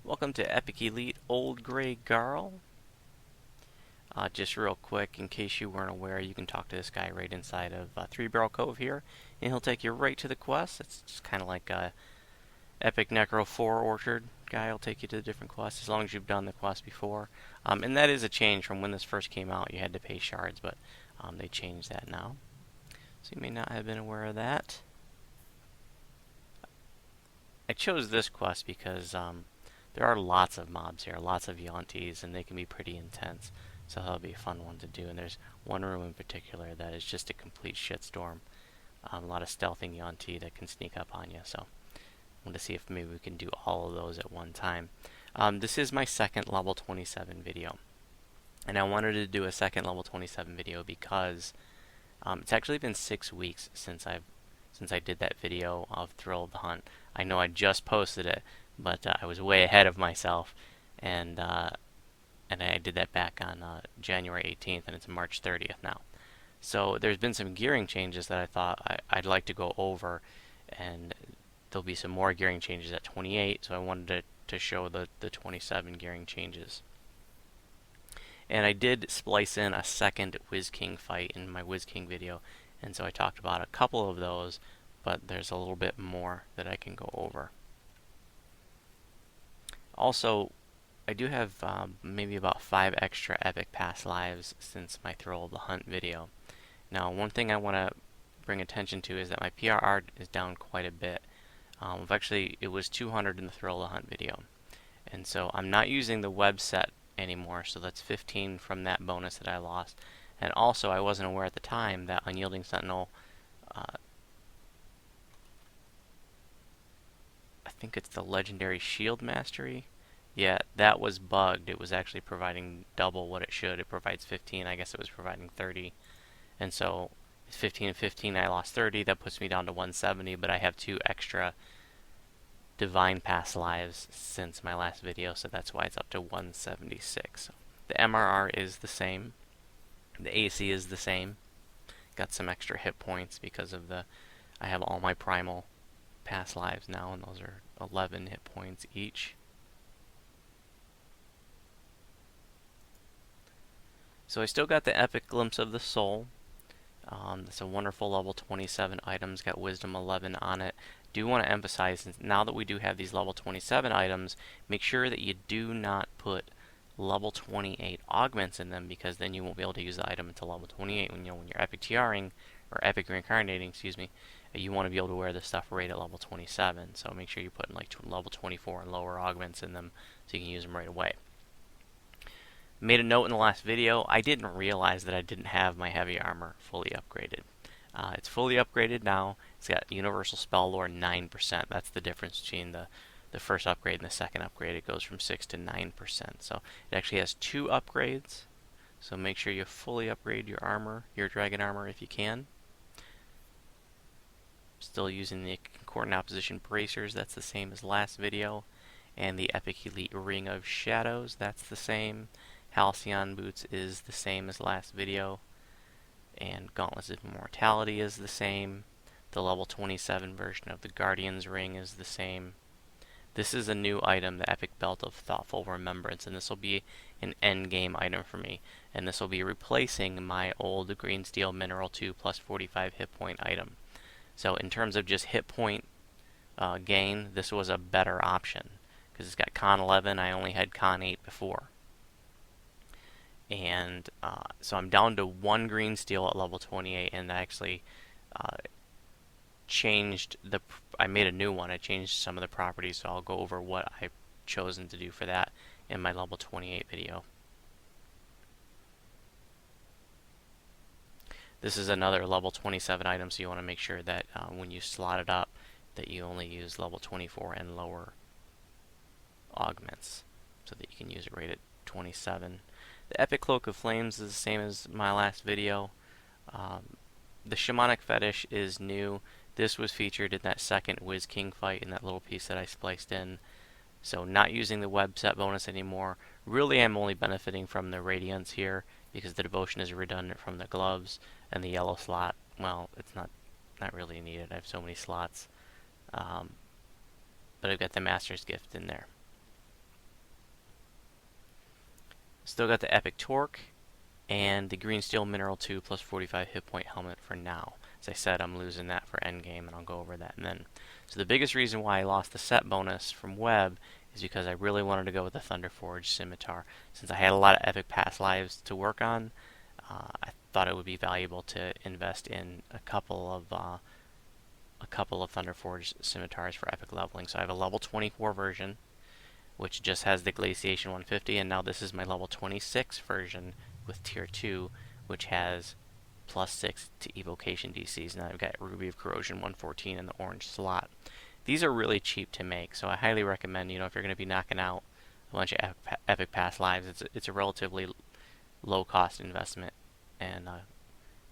Welcome to Epic Elite Old Grey Garl. Just real quick, in case you weren't aware, you can talk to this guy right inside of Three Barrel Cove here, and he'll take you right to the quest. It's just kind of like a Epic Necro 4 Orchard guy. Will take you to the different quests as long as you've done the quest before. And that is a change from when this first came out. You had to pay shards, but they changed that now. So you may not have been aware of that. I chose this quest because there are lots of mobs here, lots of Yuan-Tis, and they can be pretty intense. So that'll be a fun one to do. And there's one room in particular that is just a complete shitstorm. A lot of stealthing Yuan-Ti that can sneak up on you. So I want to see if maybe we can do all of those at one time. This is my second level 27 video. And I wanted to do a second level 27 video because it's actually been 6 weeks since I did that video of Thrill of the Hunt. I know I just posted it, but I was way ahead of myself, and I did that back on January 18th, and it's March 30th now. So there's been some gearing changes that I thought I'd like to go over, and there'll be some more gearing changes at 28, so I wanted to show the 27 gearing changes. And I did splice in a second Wiz King fight in my Wiz King video, and so I talked about a couple of those, but there's a little bit more that I can go over. Also, I do have maybe about 5 extra Epic Pass lives since my Thrill of the Hunt video. Now, one thing I want to bring attention to is that my PRR is down quite a bit. Actually, it was 200 in the Thrill of the Hunt video. And so I'm not using the web set anymore, so that's 15 from that bonus that I lost. And also, I wasn't aware at the time that Unyielding Sentinel, I think it's the Legendary Shield Mastery. Yeah, that was bugged. It was actually providing double what it should. It provides 15. I guess it was providing 30. And so, it's 15 and 15. I lost 30. That puts me down to 170, but I have 2 extra Divine Pass lives since my last video, so that's why it's up to 176. So the MRR is the same. The AC is the same. Got some extra hit points because of I have all my primal pass lives now, and those are 11 hit points each. So I still got the Epic Glimpse of the Soul. It's a wonderful level 27 items, got Wisdom 11 on it. Do want to emphasize, now that we do have these level 27 items, make sure that you do not put level 28 augments in them, because then you won't be able to use the item until level 28. When you're epic TRing, or epic reincarnating, excuse me, you want to be able to wear this stuff right at level 27. So make sure you're putting like level 24 and lower augments in them so you can use them right away. Made a note in the last video, I didn't realize that I didn't have my heavy armor fully upgraded. It's fully upgraded now. It's got Universal Spell Lore 9%. That's the difference between the first upgrade and the second upgrade. It goes from 6 to 9%. So it actually has 2 upgrades. So make sure you fully upgrade your armor, your dragon armor if you can. Still using the Concordant Opposition Bracers, that's the same as last video. And the Epic Elite Ring of Shadows, that's the same. Halcyon Boots is the same as last video. And Gauntlets of Immortality is the same. The level 27 version of the Guardian's Ring is the same. This is a new item, the Epic Belt of Thoughtful Remembrance, and this will be an endgame item for me. And this will be replacing my old Green Steel Mineral 2 plus 45 hit point item. So in terms of just hit point gain, this was a better option, because it's got Con 11, I only had Con 8 before. And so I'm down to 1 green steel at level 28, and I actually I made a new one. I changed some of the properties, so I'll go over what I've chosen to do for that in my level 28 video. This is another level 27 item, so you want to make sure that when you slot it up, that you only use level 24 and lower augments, so that you can use it right at 27. The Epic Cloak of Flames is the same as my last video. The Shamanic Fetish is new. This was featured in that second Wiz King fight in that little piece that I spliced in. So not using the web set bonus anymore. Really, I'm only benefiting from the Radiance here, because the Devotion is redundant from the gloves, and the yellow slot, well, it's not really needed. I have so many slots. But I've got the Master's Gift in there. Still got the epic torque and the green steel mineral 2 plus 45 hit point helmet for now. As I said, I'm losing that for endgame, and I'll go over that. And then, so the biggest reason why I lost the set bonus from web is because I really wanted to go with the Thunderforged scimitar. Since I had a lot of epic past lives to work on, I thought it would be valuable to invest in a couple of Thunderforged scimitars for epic leveling. So I have a level 24 version, which just has the Glaciation 150, and now this is my level 26 version with tier 2, which has +6 to evocation DCs. Now I've got Ruby of Corrosion 114 in the orange slot. These are really cheap to make, so I highly recommend, if you're going to be knocking out a bunch of epic past lives, it's a relatively low cost investment and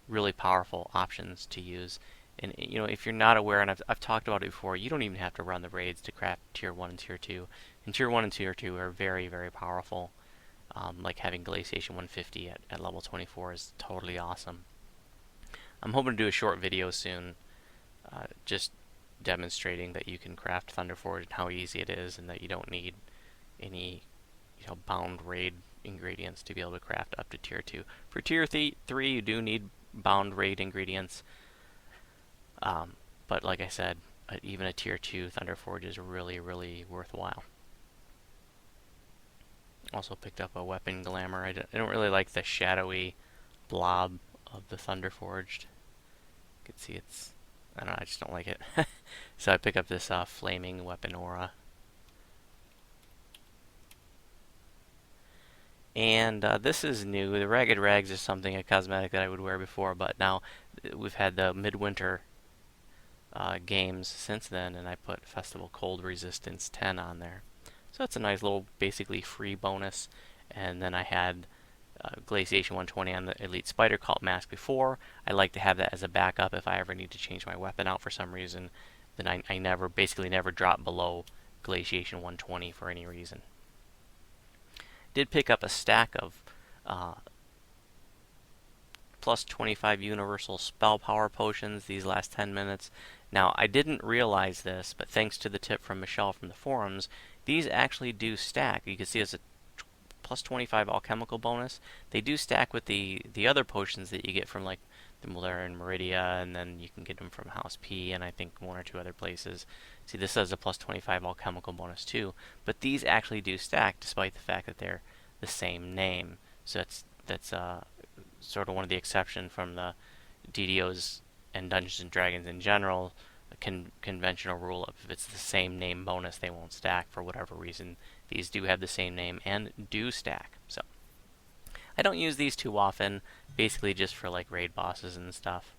really powerful options to use. And if you're not aware, and I've talked about it before, you don't even have to run the raids to craft tier 1 and tier 2. And tier 1 and tier 2 are very, very powerful. Like having Glaciation 150 at level 24 is totally awesome. I'm hoping to do a short video soon, just demonstrating that you can craft Thunderforged and how easy it is, and that you don't need any bound raid ingredients to be able to craft up to tier 2. For tier 3, you do need bound raid ingredients. But like I said, even a tier 2 Thunderforged is really, really worthwhile. Also picked up a weapon glamour. I don't really like the shadowy blob of the Thunderforged. You can see I don't know, I just don't like it. So I pick up this flaming weapon aura. And this is new. The Ragged Rags is a cosmetic that I would wear before, but now we've had the midwinter games since then, and I put Festival Cold Resistance 10 on there. So that's a nice little, basically free bonus. And then I had Glaciation 120 on the Elite Spider Cult mask before. I like to have that as a backup if I ever need to change my weapon out for some reason. Then I basically never drop below Glaciation 120 for any reason. Did pick up a stack of plus 25 universal spell power potions these last 10 minutes. Now, I didn't realize this, but thanks to the tip from Michelle from the forums, these actually do stack. You can see it's a plus 25 alchemical bonus. They do stack with the other potions that you get from like the Muller and Meridia, and then you can get them from House P and I think 1 or 2 other places. See, this has a plus 25 alchemical bonus too, but these actually do stack despite the fact that they're the same name. So that's sort of one of the exceptions from the DDOs and Dungeons and Dragons in general. A conventional rule of if it's the same name bonus, they won't stack for whatever reason. These do have the same name and do stack. So I don't use these too often, basically just for like raid bosses and stuff.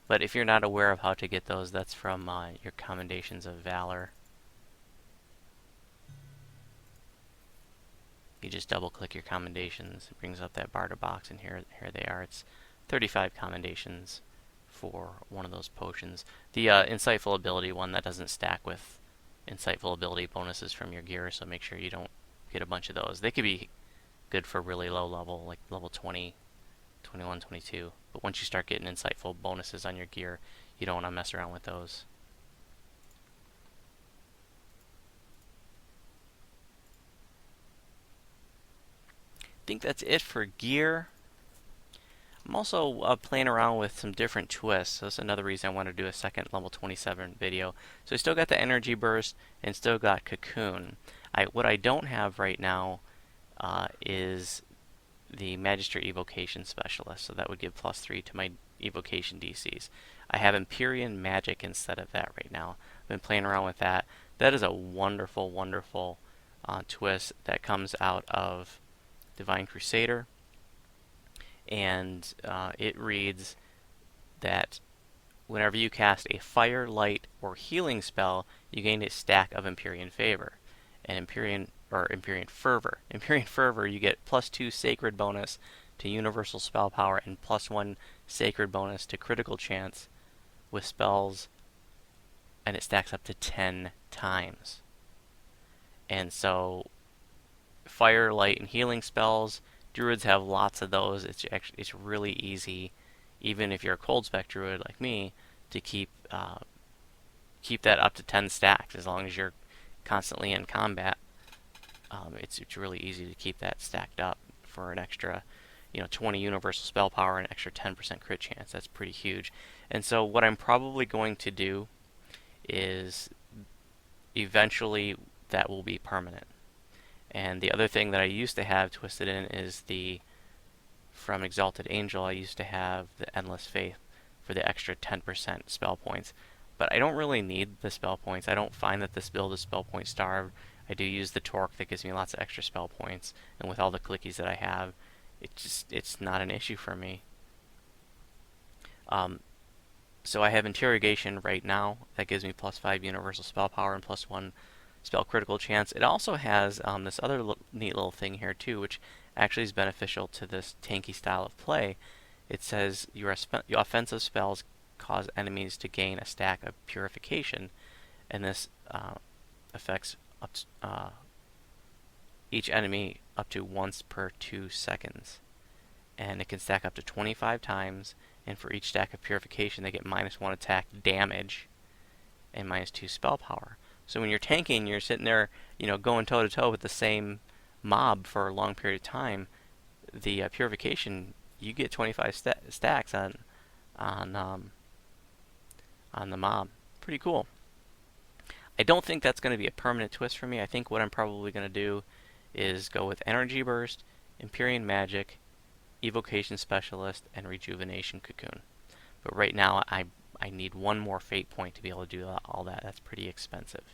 But if you're not aware of how to get those, that's from your Commendations of Valor. You just double click your commendations, it brings up that barter box, and here they are. It's 35 commendations for one of those potions. The insightful ability one, that doesn't stack with insightful ability bonuses from your gear, so make sure you don't get a bunch of those. They could be good for really low level, like level 20, 21, 22. But once you start getting insightful bonuses on your gear, you don't want to mess around with those. I think that's it for gear. I'm also playing around with some different twists. So that's another reason I want to do a second level 27 video. So I still got the energy burst and still got cocoon. What I don't have right now is the Magister Evocation Specialist. So that would give +3 to my evocation DCs. I have Empyrean Magic instead of that right now. I've been playing around with that. That is a wonderful, wonderful twist that comes out of Divine Crusader, and it reads that whenever you cast a fire, light, or healing spell, you gain a stack of Empyrean Favor. And Empyrean Fervor. Empyrean Fervor, you get +2 sacred bonus to universal spell power and +1 sacred bonus to critical chance with spells, and it stacks up to 10 times. And so fire, light, and healing spells, druids have lots of those. It's really easy, even if you're a cold spec druid like me, to keep keep that up to 10 stacks as long as you're constantly in combat. It's really easy to keep that stacked up for an extra, 20 universal spell power and an extra 10% crit chance. That's pretty huge. And so what I'm probably going to do is eventually that will be permanent. And the other thing that I used to have twisted in is from Exalted Angel, I used to have the Endless Faith for the extra 10% spell points. But I don't really need the spell points. I don't find that this build is spell point starved. I do use the Torque that gives me lots of extra spell points, and with all the clickies that I have, it's not an issue for me. So I have Interrogation right now. That gives me +5 universal spell power and +1 spell critical chance. It also has this other neat little thing here too, which actually is beneficial to this tanky style of play. It says your offensive spells cause enemies to gain a stack of purification, and this affects each enemy up to once per 2 seconds. And it can stack up to 25 times, and for each stack of purification they get -1 attack damage and -2 spell power. So when you're tanking, you're sitting there, going toe to toe with the same mob for a long period of time. The purification, you get 25 stacks on the mob. Pretty cool. I don't think that's going to be a permanent twist for me. I think what I'm probably going to do is go with Energy Burst, Empyrean Magic, Evocation Specialist, and Rejuvenation Cocoon. But right now, I need one more Fate point to be able to do all that. That's pretty expensive.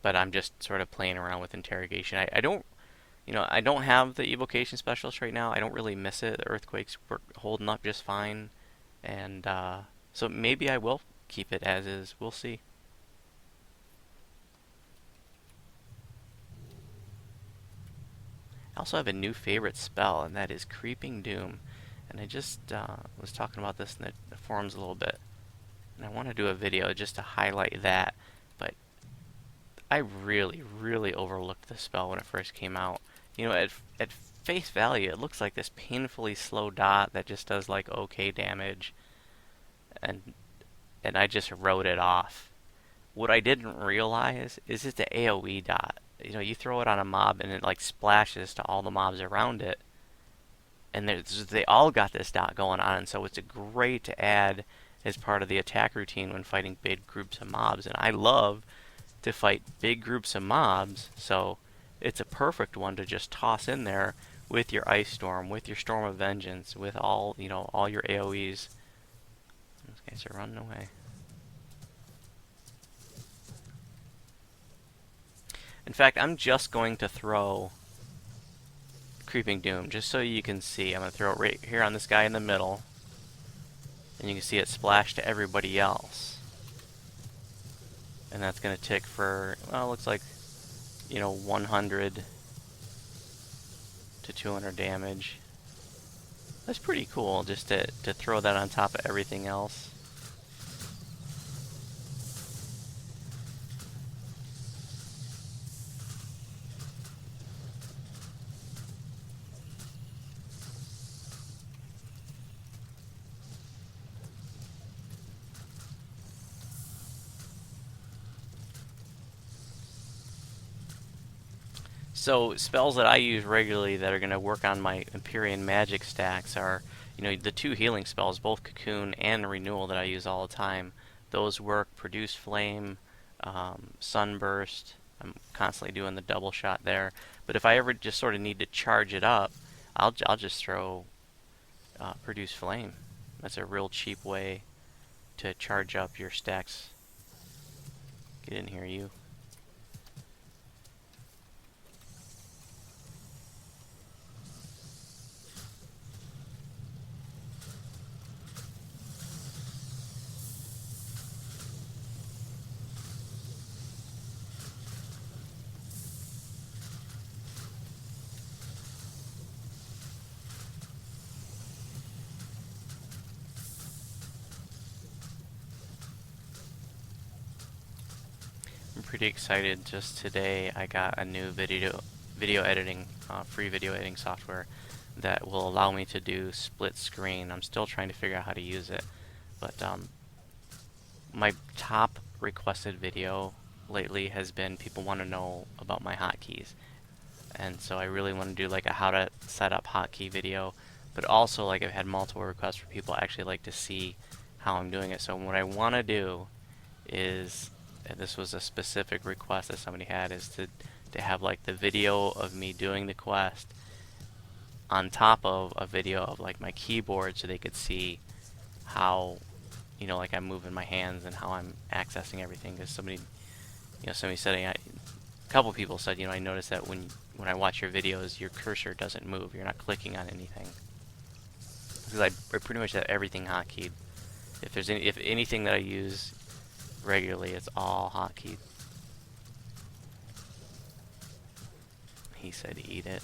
But I'm just sort of playing around with Interrogation. I don't have the Evocation Specialist right now. I don't really miss it. The Earthquakes were holding up just fine. And so maybe I will keep it as is. We'll see. I also have a new favorite spell, and that is Creeping Doom. And I just was talking about this in the forums a little bit. And I want to do a video just to highlight that. But I really, really overlooked this spell when it first came out. At face value, it looks like this painfully slow dot that just does like okay damage. And I just wrote it off. What I didn't realize is it's the AoE dot. You throw it on a mob and it like splashes to all the mobs around it. And they all got this dot going on, and so it's great to add as part of the attack routine when fighting big groups of mobs. And I love to fight big groups of mobs, so it's a perfect one to just toss in there with your Ice Storm, with your Storm of Vengeance, with all your AoEs. Those guys are running away. In fact, I'm just going to throw Creeping Doom, just so you can see. I'm going to throw it right here on this guy in the middle, and you can see it splash to everybody else. And that's going to tick for, well, it looks like, 100 to 200 damage. That's pretty cool, just to throw that on top of everything else. So spells that I use regularly that are going to work on my Empyrean Magic stacks are, the 2 healing spells, both Cocoon and Renewal, that I use all the time. Those work. Produce Flame, Sunburst. I'm constantly doing the double shot there. But if I ever just sort of need to charge it up, I'll just throw Produce Flame. That's a real cheap way to charge up your stacks. Get in here, you. Pretty excited. Just today I got a new video editing, free video editing software that will allow me to do split screen. I'm still trying to figure out how to use it, but my top requested video lately has been people want to know about my hotkeys. And so I really want to do like a how to set up hotkey video, but also like I've had multiple requests for people actually like to see how I'm doing it. So what I want to do is, and this was a specific request that somebody had, is to have like the video of me doing the quest on top of a video of like my keyboard, so they could see how, you know, like I'm moving my hands and how I'm accessing everything. Because somebody said, a couple people said, I noticed that when I watch your videos, your cursor doesn't move. You're not clicking on anything. Because I pretty much have everything hotkeyed. If anything that I use regularly, it's all hotkeyed. He said eat it.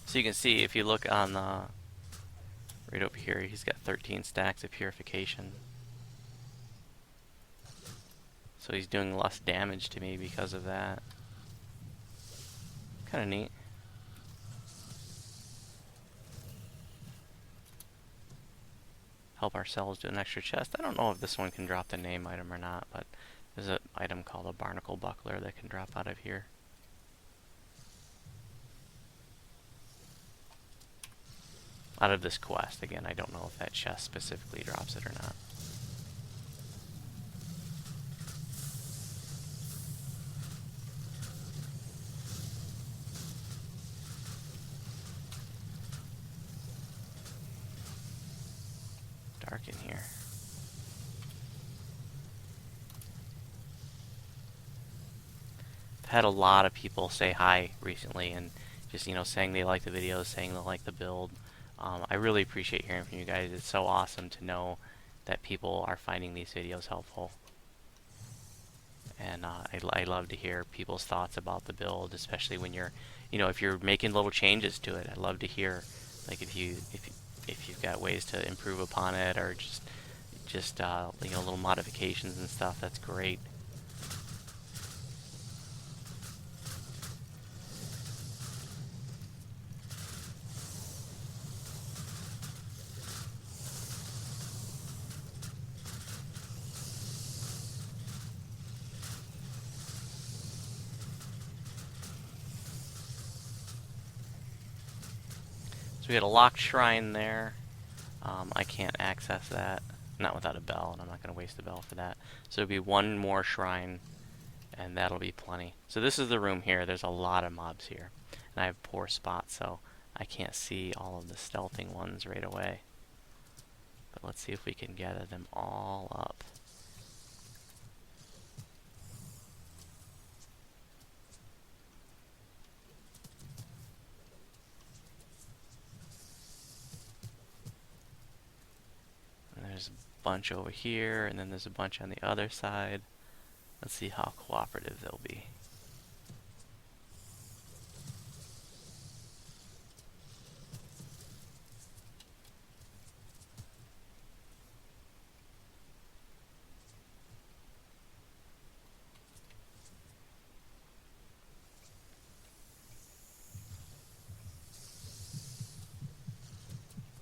So you can see, if you look on the right over here, he's got 13 stacks of purification. So he's doing less damage to me because of that. Kind of neat. Help ourselves do an extra chest. I don't know if this one can drop the name item or not, but there's an item called a barnacle buckler that can drop out of here. Out of this quest. Again, I don't know if that chest specifically drops it or not. Dark in here. I've had a lot of people say hi recently, and just, saying they like the videos, saying they like the build. I really appreciate hearing from you guys. It's so awesome to know that people are finding these videos helpful. And I love to hear people's thoughts about the build, especially when you're, if you're making little changes to it. I love to hear, like, if you've got ways to improve upon it, or just little modifications and stuff. That's great. We had a locked shrine there. I can't access that, not without a bell, and I'm not going to waste a bell for that. So it'll be one more shrine, and that'll be plenty. So this is the room here. There's a lot of mobs here, and I have poor spots, so I can't see all of the stealthing ones right away. But let's see if we can gather them all up. There's a bunch over here, and then there's a bunch on the other side. Let's see how cooperative they'll be.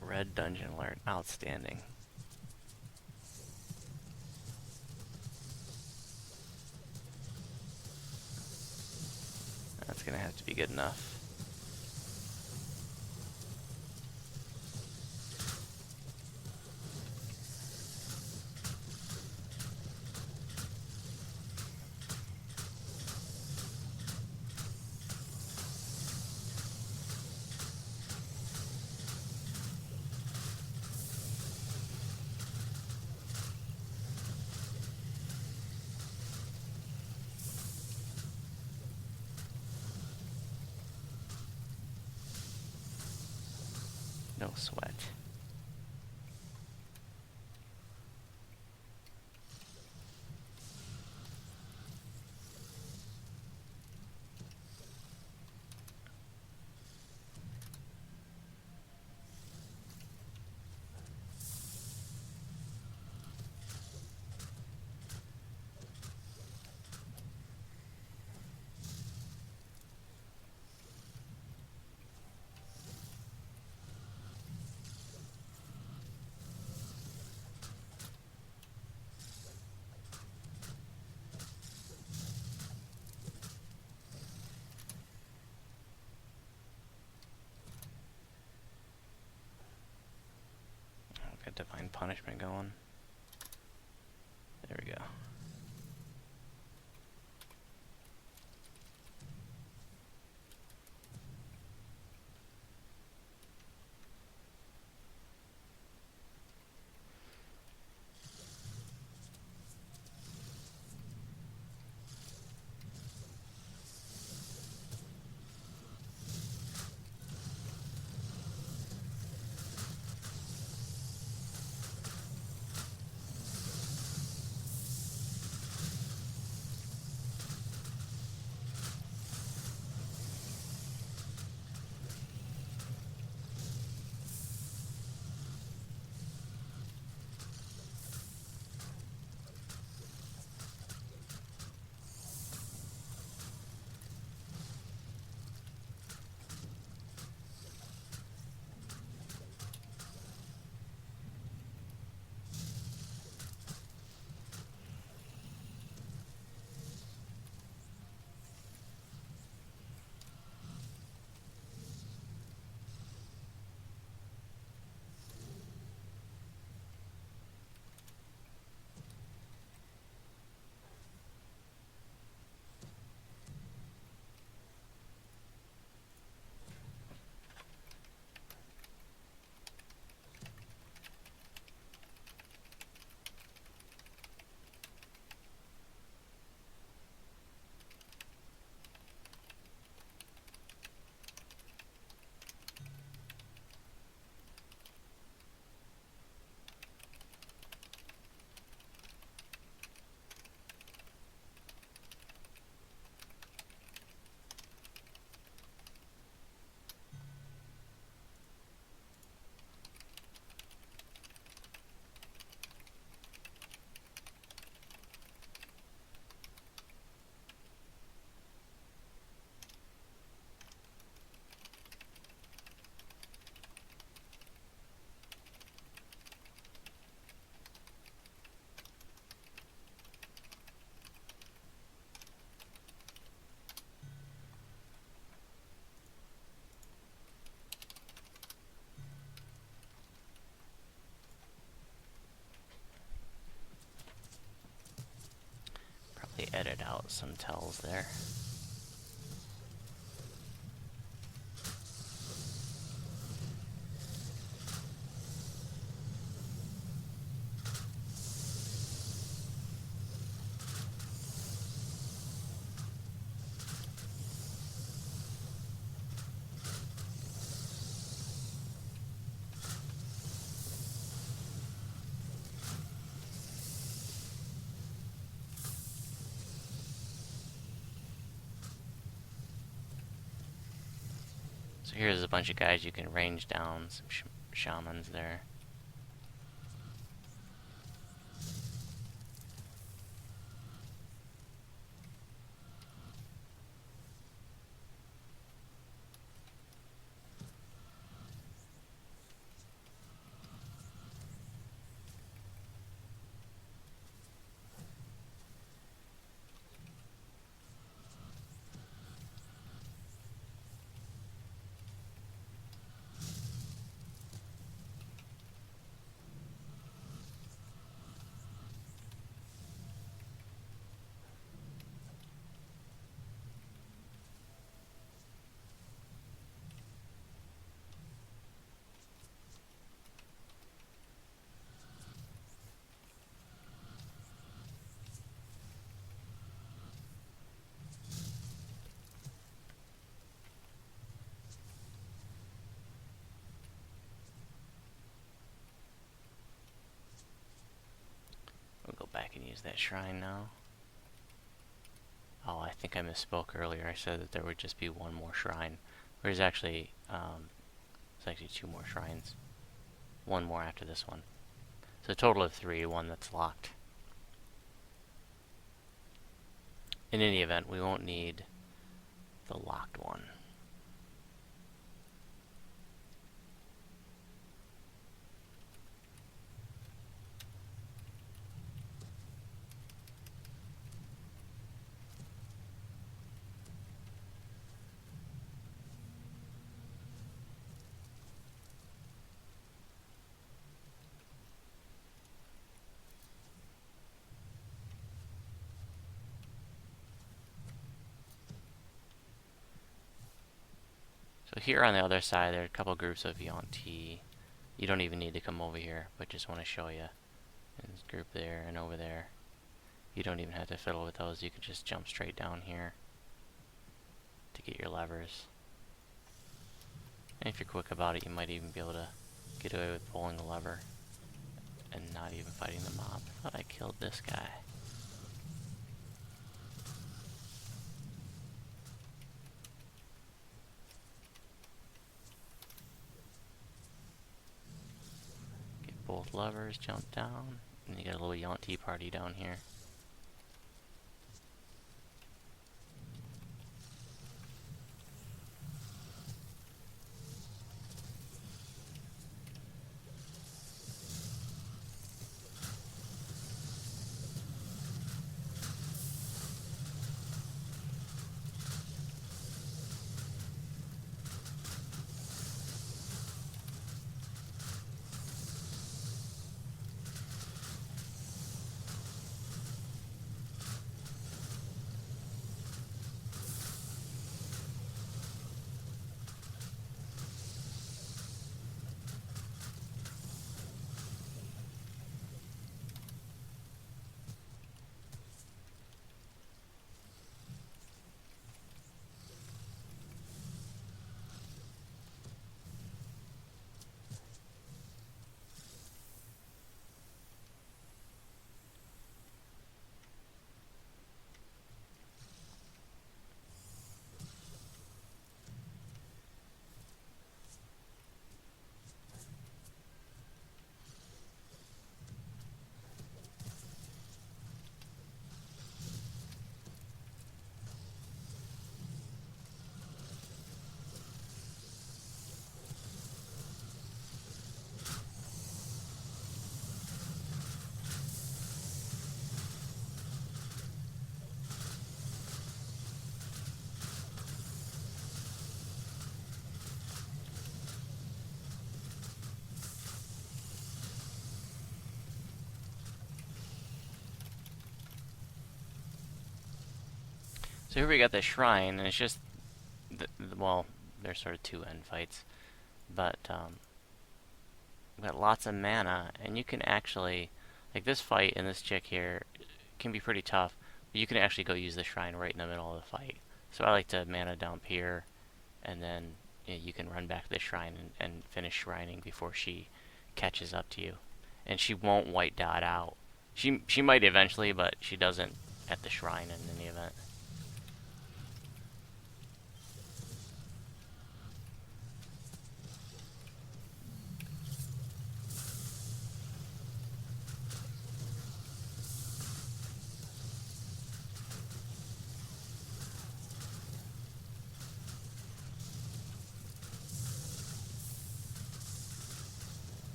Red dungeon alert. Outstanding. That's going to have to be good enough. No sweat. divine punishment going. There we go. Probably edit out some tells there. So here's a bunch of guys you can range down, some shamans there. We'll go back and use that shrine now. Oh, I think I misspoke earlier. I said that there would just be one more shrine. There's actually, it's actually 2 more shrines. 1 more after this one. So a total of 3, 1 that's locked. In any event, we won't need the locked one. So here on the other side, there are a couple groups of Yuan-Ti. You don't even need to come over here, but just want to show you. And this group there and over there. You don't even have to fiddle with those. You can just jump straight down here to get your levers. And if you're quick about it, you might even be able to get away with pulling the lever and not even fighting the mob. I thought I killed this guy. Get both levers, jump down, and you got a little Yuan-Ti party down here. So here we got the shrine, and it's just, well, there's sort of two end fights, but we've got lots of mana, and you can actually, like this fight and this chick here can be pretty tough, but you can actually go use the shrine right in the middle of the fight. So I like to mana dump here, and then you can run back to the shrine and finish shrining before she catches up to you. And she won't white dot out. She might eventually, but she doesn't at the shrine in any event.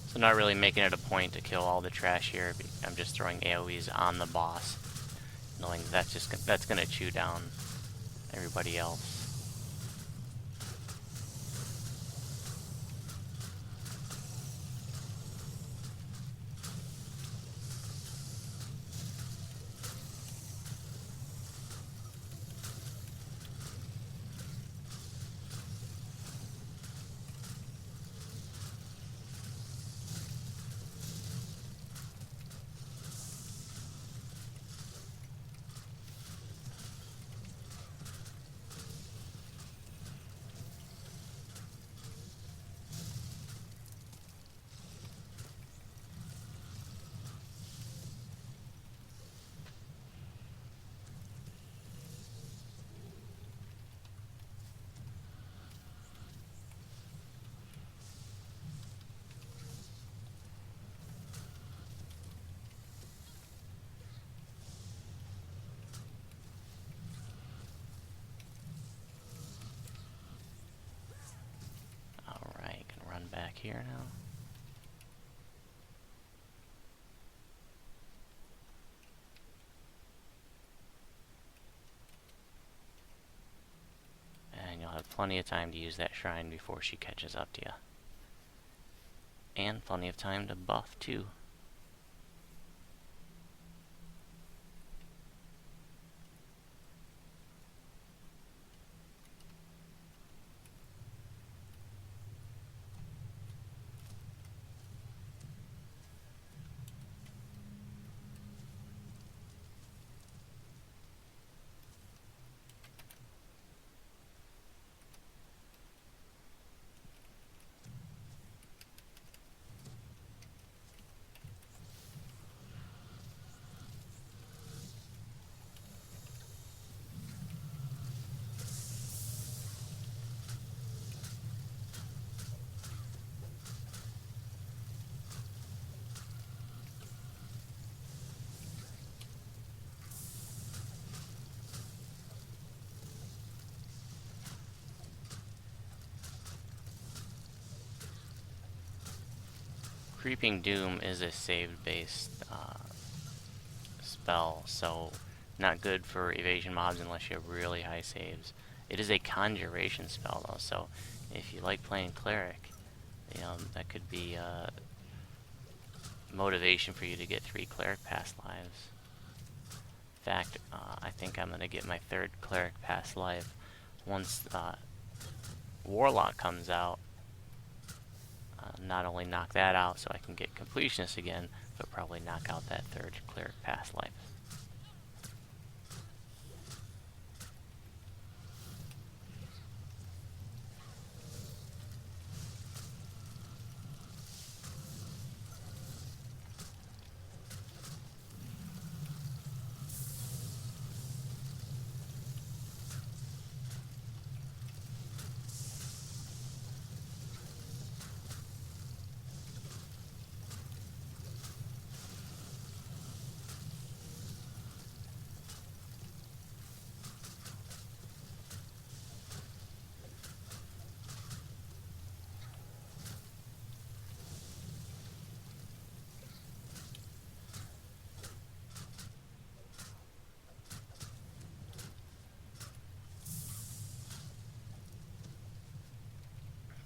So not really making it a point to kill all the trash here. I'm just throwing AoEs on the boss, knowing that's gonna chew down everybody else. back here now. And you'll have plenty of time to use that shrine before she catches up to you. And plenty of time to buff too. Creeping Doom is a save-based spell, so not good for evasion mobs unless you have really high saves. It is a conjuration spell though, so if you like playing cleric, that could be motivation for you to get 3 cleric pass lives. In fact, I think I'm gonna get my 3rd cleric pass life once Warlock comes out. Not only knock that out so I can get completionist again, but probably knock out that 3rd cleric pass life.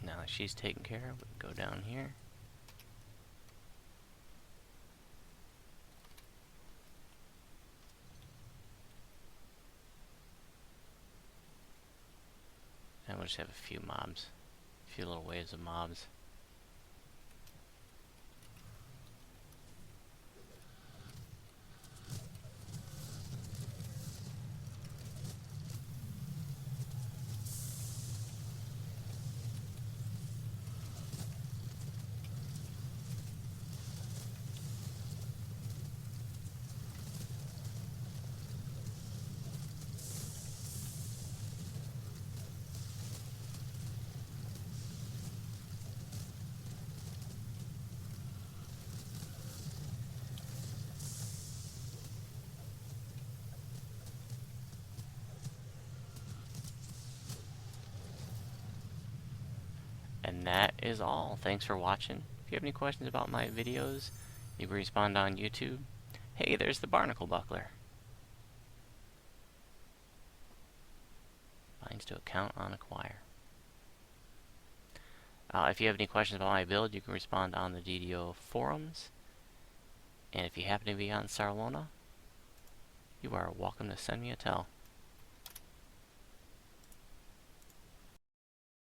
Now that she's taken care of, we can go down here. And we'll just have a few mobs. A few little waves of mobs. And that is all. Thanks for watching. If you have any questions about my videos, you can respond on YouTube. Hey, there's the barnacle buckler. Binds to account on acquire. If you have any questions about my build, you can respond on the DDO forums. And if you happen to be on Sarlona, you are welcome to send me a tell.